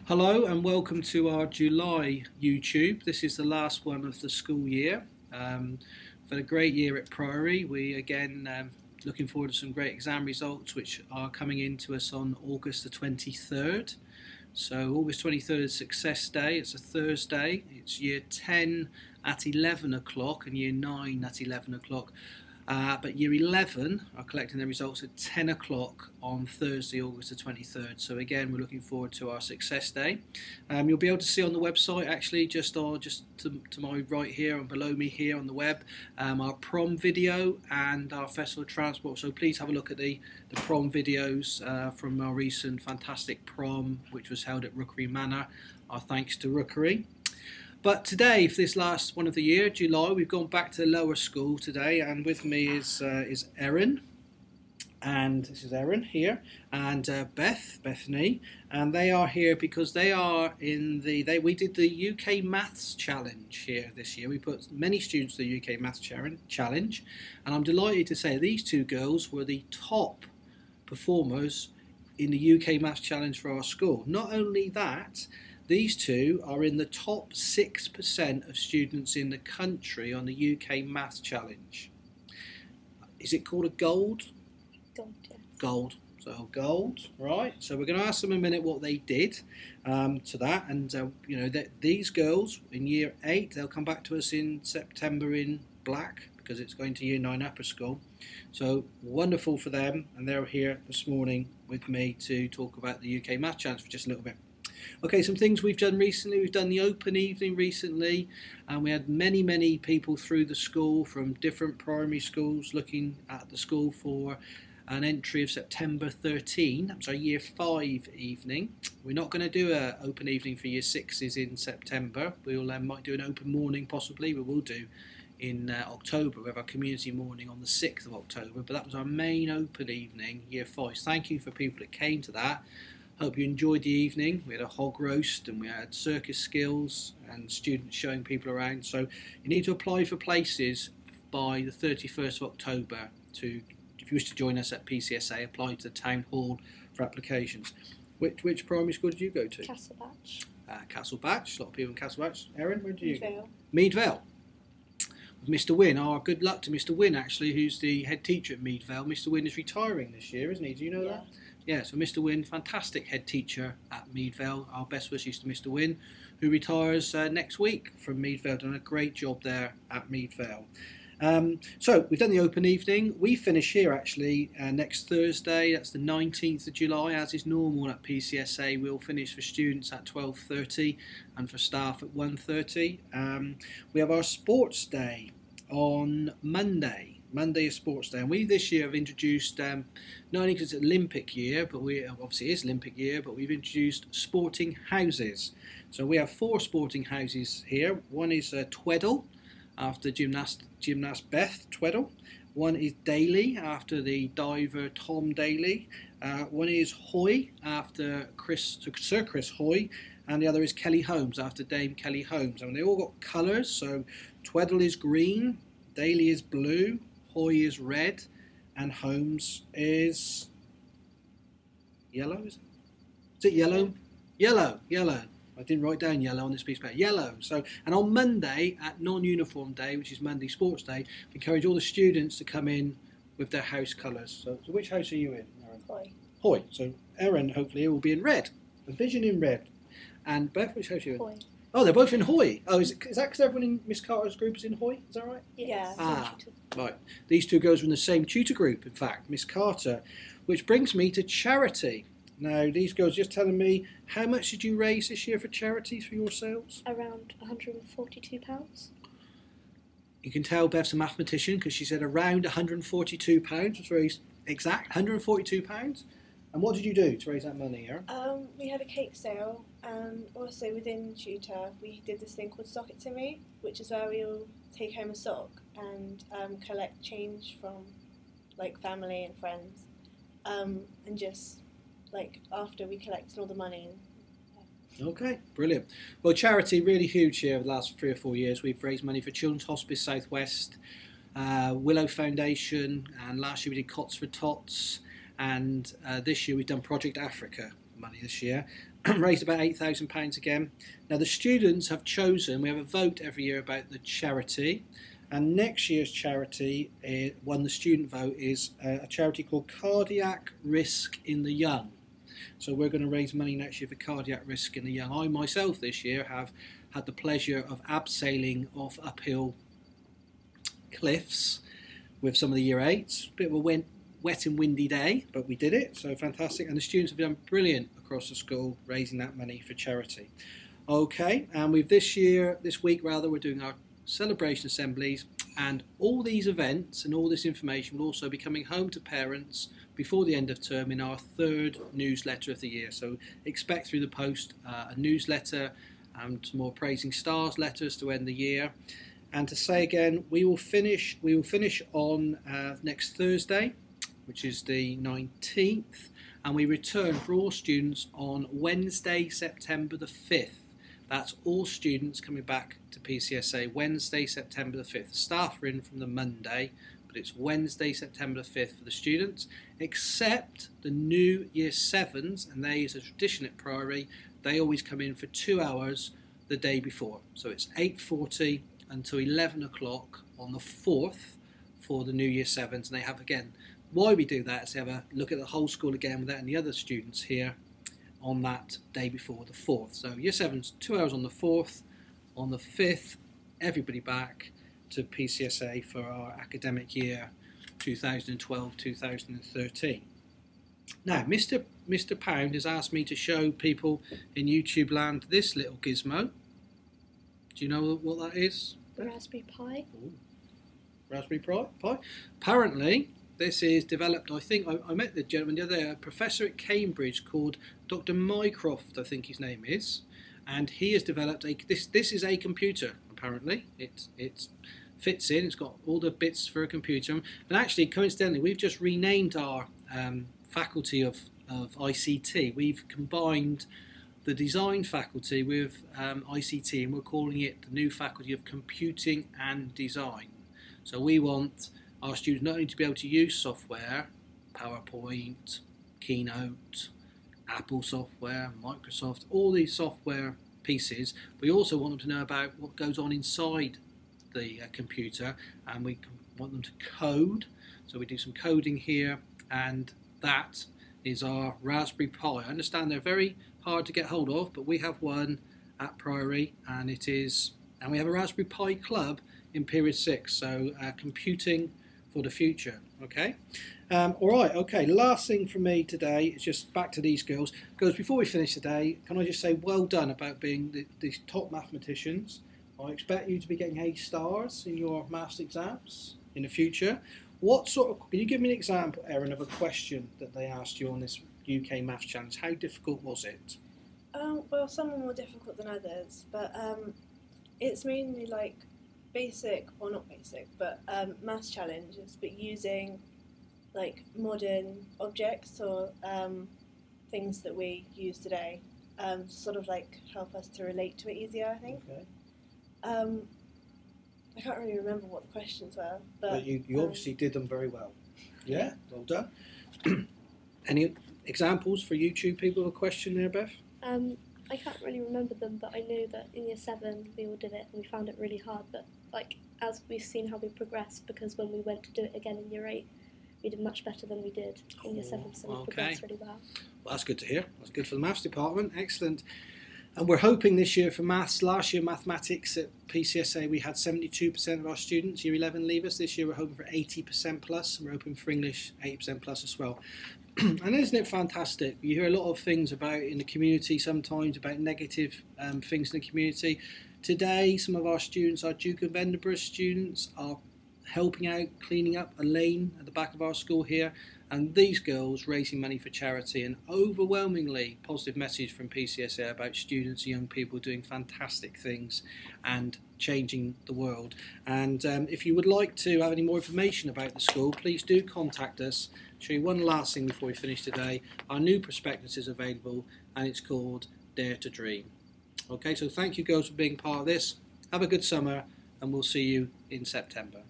Hello and welcome to our July YouTube. This is the last one of the school year. We've had a great year at Priory. We again looking forward to some great exam results which are coming into us on August the 23rd. So August 23rd is Success Day. It's a Thursday. It's year 10 at 11 o'clock and year 9 at 11 o'clock. But year 11 are collecting their results at 10 o'clock on Thursday, August the 23rd. So again, we're looking forward to our Success Day. You'll be able to see on the website, actually, just to my right here and below me here on the web, our prom video and our Festival of Transport. So please have a look at the prom videos from our recent fantastic prom, which was held at Rookery Manor. Our thanks to Rookery. But today, for this last one of the year, July, we've gone back to the lower school today, and with me is Erin, and this is Erin here, and Bethany, and they are here because they are in we did the UK Maths Challenge here this year. We put many students through the UK Maths Challenge, and I'm delighted to say these two girls were the top performers in the UK Maths Challenge for our school. Not only that, these two are in the top 6% of students in the country on the UK Maths Challenge. Is it called a gold? Gold, yeah. Gold. So gold, right? So we're going to ask them in a minute what they did to that. And, you know, these girls in year 8, they'll come back to us in September in black because it's going to year 9 upper school. So wonderful for them. And they're here this morning with me to talk about the UK Maths Challenge for just a little bit. Okay, some things we've done recently. We've done the open evening recently, and we had many people through the school from different primary schools looking at the school for an entry of September 13, so year 5 evening. We're not going to do an open evening for year 6s in September. We'll might do an open morning possibly. We will do in October. We have our community morning on the 6th of October, but that was our main open evening, year 5. Thank you for people that came to that. Hope you enjoyed the evening. We had a hog roast and we had circus skills and students showing people around. So you need to apply for places by the 31st of October to, if you wish to join us at PCSA, apply to the town hall for applications. Which primary school did you go to? Castlebatch. Castlebatch. A lot of people in Castlebatch. Erin, where did you go? Meadvale. Meadvale. With Mr. Wynne. Good luck to Mr. Wynne, actually, who's the head teacher at Meadvale. Mr. Wynne is retiring this year, isn't he? Do you know that? Yeah, so Mr. Wynne, fantastic head teacher at Meadvale. Our best wishes to Mr. Wynne, who retires next week from Meadvale. Done a great job there at Meadvale. So we've done the open evening. We finish here actually next Thursday. That's the 19th of July, as is normal at PCSA. We'll finish for students at 12:30 and for staff at 1:30. We have our sports day on Monday. Monday is sports day, and we this year have introduced, not only because it's Olympic year, but obviously it is Olympic year, but we've introduced sporting houses. So we have 4 sporting houses here. One is Tweddle, after gymnast Beth Tweddle. One is Daly, after the diver Tom Daly. One is Hoy, after Sir Chris Hoy. And the other is Kelly Holmes, after Dame Kelly Holmes. I mean, they all got colours, so Tweddle is green, Daly is blue, Hoy is red, and Holmes is yellow, is it yellow? Yellow. I didn't write down yellow on this piece of paper. Yellow. So, and on Monday, at non-uniform day, which is Monday Sports Day, we encourage all the students to come in with their house colours. So which house are you in, Erin? Hoy. Hoy. So Erin, hopefully, will be in red. A vision in red. And Beth, which house are you in? Hoy. Oh, they're both in Hoy. Oh, is that because everyone in Miss Carter's group is in Hoy? Is that right? Yeah. Right. These two girls are in the same tutor group, in fact, Miss Carter. Which brings me to charity. Now, these girls just telling me, how much did you raise this year for charity through your sales? Around £142. You can tell Bev's a mathematician because she said around £142. It's very exact, £142. And what did you do to raise that money, Erin? We had a cake sale, and also within Tutor we did this thing called Sock It To Me, which is where we'll take home a sock and collect change from like family and friends, and just like after we collected all the money. Okay, brilliant. Well, charity really huge here over the last 3 or 4 years. We've raised money for Children's Hospice South West, Willow Foundation, and last year we did Cots for Tots. And this year we've done Project Africa money this year. raised about £8,000 again. Now the students have chosen, we have a vote every year about the charity, and next year's charity, won the student vote, is a charity called Cardiac Risk in the Young. So we're going to raise money next year for cardiac risk in the young. I myself this year have had the pleasure of abseiling off uphill cliffs with some of the year 8s. Bit of a wet and windy day, but we did it, so fantastic. And the students have done brilliant across the school, raising that money for charity. Okay, and with this week we're doing our celebration assemblies, and all these events and all this information will also be coming home to parents before the end of term in our 3rd newsletter of the year. So expect through the post a newsletter and some more praising stars letters to end the year. And to say again, we will finish on next Thursday, which is the 19th, and we return for all students on Wednesday, September the 5th. That's all students coming back to PCSA Wednesday, September the 5th. The staff are in from the Monday, but it's Wednesday, September the 5th for the students, except the new year 7s, and they, as a tradition at Priory, they always come in for 2 hours the day before. So it's 8:40 until 11 o'clock on the 4th for the new year 7s, and they have, again, why we do that is to have a look at the whole school again with that and the other students here on that day before the 4th. So year 7's 2 hours on the 4th, on the 5th everybody back to PCSA for our academic year 2012-2013. Now Mr. Pound has asked me to show people in YouTube land this little gizmo. Do you know what that is? Raspberry Pi. Ooh. Raspberry Pi? Apparently this is developed, I think, I met the gentleman the other day, a professor at Cambridge called Dr. Mycroft, I think his name is, and he has developed this is a computer, apparently. It fits in, it's got all the bits for a computer, and actually, coincidentally, we've just renamed our faculty of ICT. We've combined the design faculty with ICT, and we're calling it the new faculty of computing and design. So we want our students not only to be able to use software, PowerPoint, Keynote, Apple software, Microsoft, all these software pieces, we also want them to know about what goes on inside the computer, and we want them to code. So we do some coding here, and that is our Raspberry Pi. I understand they're very hard to get hold of, but we have one at Priory, and we have a Raspberry Pi club in period 6, so computing for the future. Okay, all right, okay, last thing from me today is just back to these girls. Girls, before we finish today, can I just say well done about being these top mathematicians. I expect you to be getting A stars in your maths exams in the future. Can you give me an example, Erin, of a question that they asked you on this UK Maths Challenge? How difficult was it? Well, some are more difficult than others, but it's mainly like basic, well not basic, but maths challenges, but using like modern objects or things that we use today to sort of like help us to relate to it easier, I think. Okay. I can't really remember what the questions were, but you obviously did them very well. Yeah, well done. Any examples for YouTube people? A question there, Beth? I can't really remember them, but I know that in year 7 we all did it and we found it really hard, but like as we've seen how we progressed, because when we went to do it again in year 8 we did much better than we did in year 7, so we progressed really well. Well, that's good to hear. That's good for the maths department. Excellent. And we're hoping this year for maths. Last year mathematics at PCSA we had 72% of our students year 11 leave us. This year we're hoping for 80% plus, and we're hoping for English 80% plus as well. And isn't it fantastic? You hear a lot of things about in the community sometimes, about negative things in the community. Today some of our students, our Duke of Edinburgh students, are helping out cleaning up a lane at the back of our school here, and these girls raising money for charity, and overwhelmingly positive message from PCSA about students and young people doing fantastic things and changing the world. And if you would like to have any more information about the school, please do contact us. I'll show you one last thing before we finish today. Our new prospectus is available, and it's called Dare to Dream. Okay, so thank you girls for being part of this. Have a good summer, and we'll see you in September.